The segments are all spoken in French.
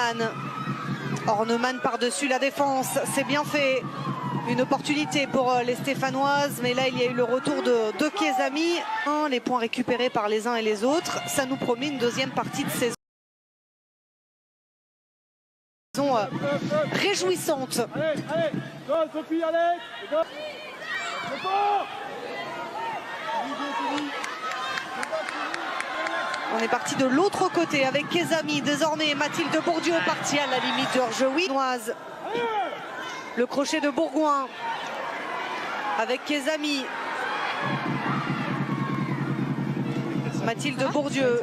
Orneman. Orneman par-dessus la défense, c'est bien fait. Une opportunité pour les Stéphanoises, mais là il y a eu le retour de Kezami. Les points récupérés par les uns et les autres, ça nous promet une deuxième partie de saison réjouissante. On est parti de l'autre côté avec Kezami. Désormais Mathilde Bourdieu partie à la limite de hors-jeu. Le crochet de Bourgoin avec Kezami. Mathilde Bourdieu.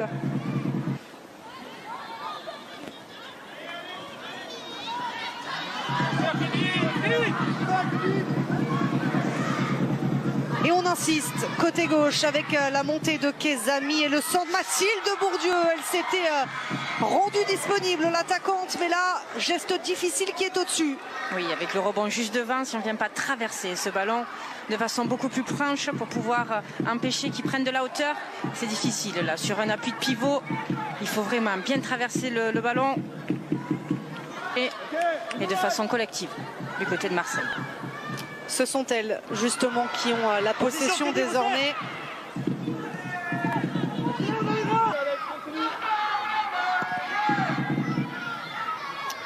Et on insiste, côté gauche avec la montée de Kezami et le centre de Mathilde Bourdieu. Elle s'était rendue disponible, l'attaquante, mais là, geste difficile qui est au-dessus. Oui, avec le rebond juste devant, si on ne vient pas traverser ce ballon de façon beaucoup plus franche pour pouvoir empêcher qu'ils prennent de la hauteur, c'est difficile là. Sur un appui de pivot, il faut vraiment bien traverser le ballon et de façon collective du côté de Marseille. Ce sont elles justement qui ont la possession désormais.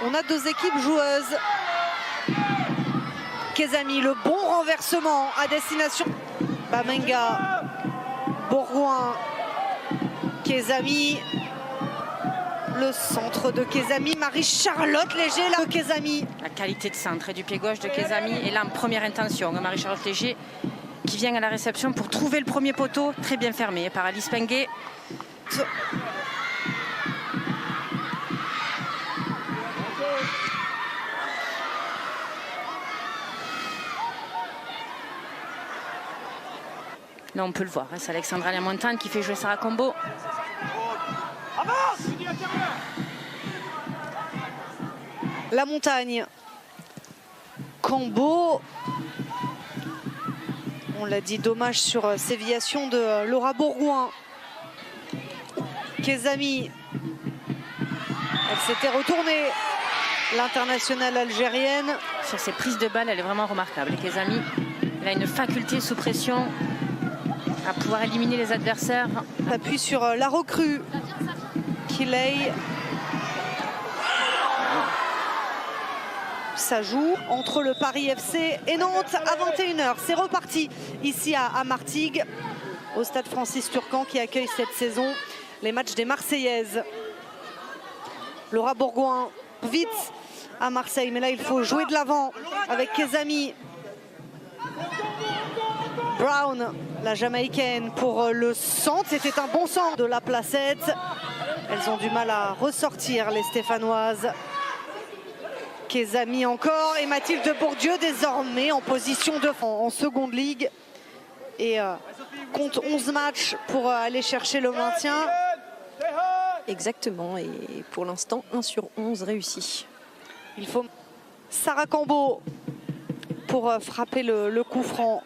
On a deux équipes joueuses. Kezami, le bon renversement à destination. Bamenga, Bourgoin, Kezami. Le centre de Kezami, Marie-Charlotte Léger là de Kezami. La qualité de centre et du pied gauche de Kezami. Et là en première intention, Marie-Charlotte Léger qui vient à la réception pour trouver le premier poteau, très bien fermé par Alice Penguet. Là on peut le voir, c'est Alexandra Lamontagne qui fait jouer Sarah Combo. La Montagne, Combo, on l'a dit, dommage sur sévillation de Laura Bourgoin. Kezami, elle s'était retournée, l'internationale algérienne. Sur ses prises de balles, elle est vraiment remarquable. Kezami, elle a une faculté sous pression à pouvoir éliminer les adversaires. Appuie sur la recrue, Kiley. Ça joue entre le Paris FC et Nantes à 21h. C'est reparti ici à Martigues, au stade Francis Turcan qui accueille cette saison les matchs des Marseillaises. Laura Bourgoin, vite à Marseille, mais là il faut jouer de l'avant avec Kezami. Brown, la Jamaïcaine pour le centre. C'était un bon centre de la Placette. Elles ont du mal à ressortir, les Stéphanoises. Kezami encore et Mathilde Bourdieu désormais en position de en seconde ligue et compte 11 matchs pour aller chercher le maintien. Exactement, et pour l'instant 1 sur 11 réussi. Il faut Sarah Cambo pour frapper le coup franc.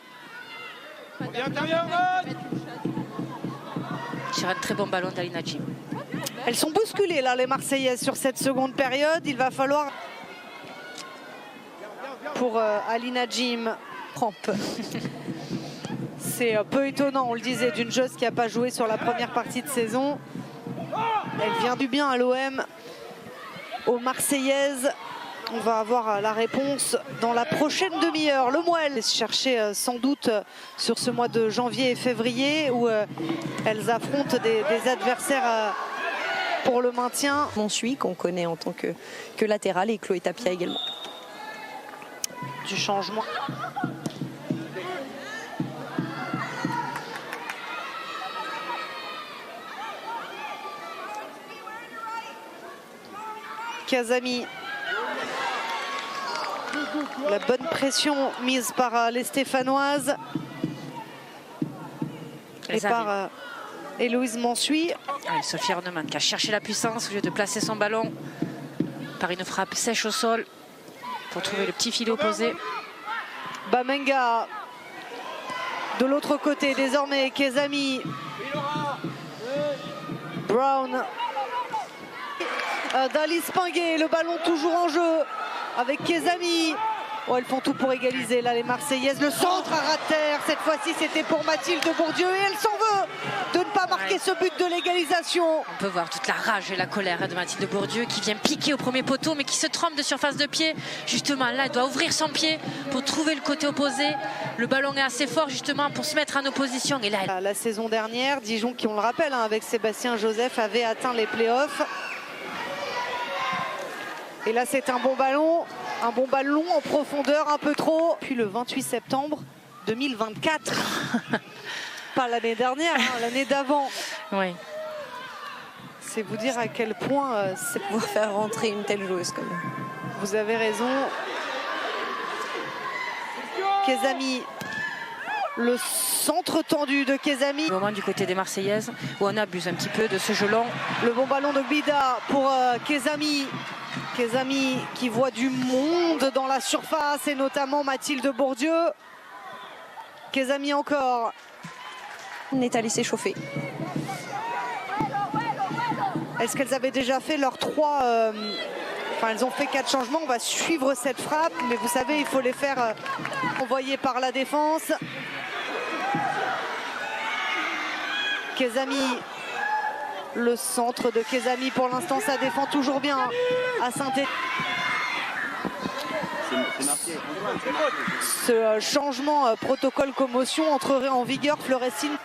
Sur un très bon ballon d'Alina Jim. Elles sont bousculées là les Marseillaises sur cette seconde période. Il va falloir pour Alina Jim rampe. C'est peu étonnant, on le disait, d'une joueuse qui n'a pas joué sur la première partie de saison. Elle vient du bien à l'OM, aux Marseillaises. On va avoir la réponse dans la prochaine demi-heure. Le Moelle se chercher sans doute sur ce mois de janvier et février où elles affrontent des adversaires pour le maintien. Monsuy qu'on connaît en tant que latérale, et Chloé Tapia également. Du changement. Kezami. La bonne pression mise par les Stéphanoises et par Héloïse Monsuy. Sophie Orneman qui a cherché la puissance au lieu de placer son ballon par une frappe sèche au sol pour trouver le petit filet opposé. Bamenga de l'autre côté désormais. Kezami, Brown d'Alice Pinguet. Le ballon toujours en jeu avec Kezami. Oh, elles font tout pour égaliser là les Marseillaises. Le centre à ras de terre. Cette fois-ci c'était pour Mathilde Bourdieu et elle s'en veut de ne pas marquer ce but de l'égalisation. On peut voir toute la rage et la colère de Mathilde Bourdieu qui vient piquer au premier poteau mais qui se trompe de surface de pied. Justement là elle doit ouvrir son pied pour trouver le côté opposé. Le ballon est assez fort justement pour se mettre en opposition. Et là, La saison dernière, Dijon, qui on le rappelle hein, avec Sébastien Joseph, avait atteint les playoffs. Et là c'est un bon ballon en profondeur, un peu trop. Puis le 28 septembre 2024, pas l'année dernière, hein, l'année d'avant. Oui. C'est vous dire à quel point c'est Pour faire rentrer une telle joueuse quand même. Vous avez raison. Kezami, le centre tendu de Kezami. Au moment du côté des Marseillaises où on abuse un petit peu de ce jeu long. Le bon ballon de Gbida pour Kezami. Kezami qui voit du monde dans la surface et notamment Mathilde Bourdieu. Kezami encore. On est allé s'échauffer. Est-ce qu'elles avaient déjà fait leurs 3 Enfin, elles ont fait 4 changements. On va suivre cette frappe, mais vous savez, il faut les faire envoyer par la défense. Kezami, le centre de Kezami pour l'instant, ça défend toujours bien à Saint-Étienne. Ce changement protocole commotion entrerait en vigueur, Florestine.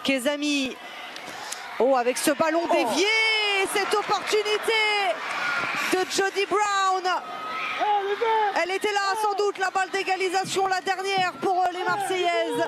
Kezami, oh, avec ce ballon dévié, cette opportunité de Jody Brown. Elle était là sans doute, la balle d'égalisation, la dernière pour les Marseillaises.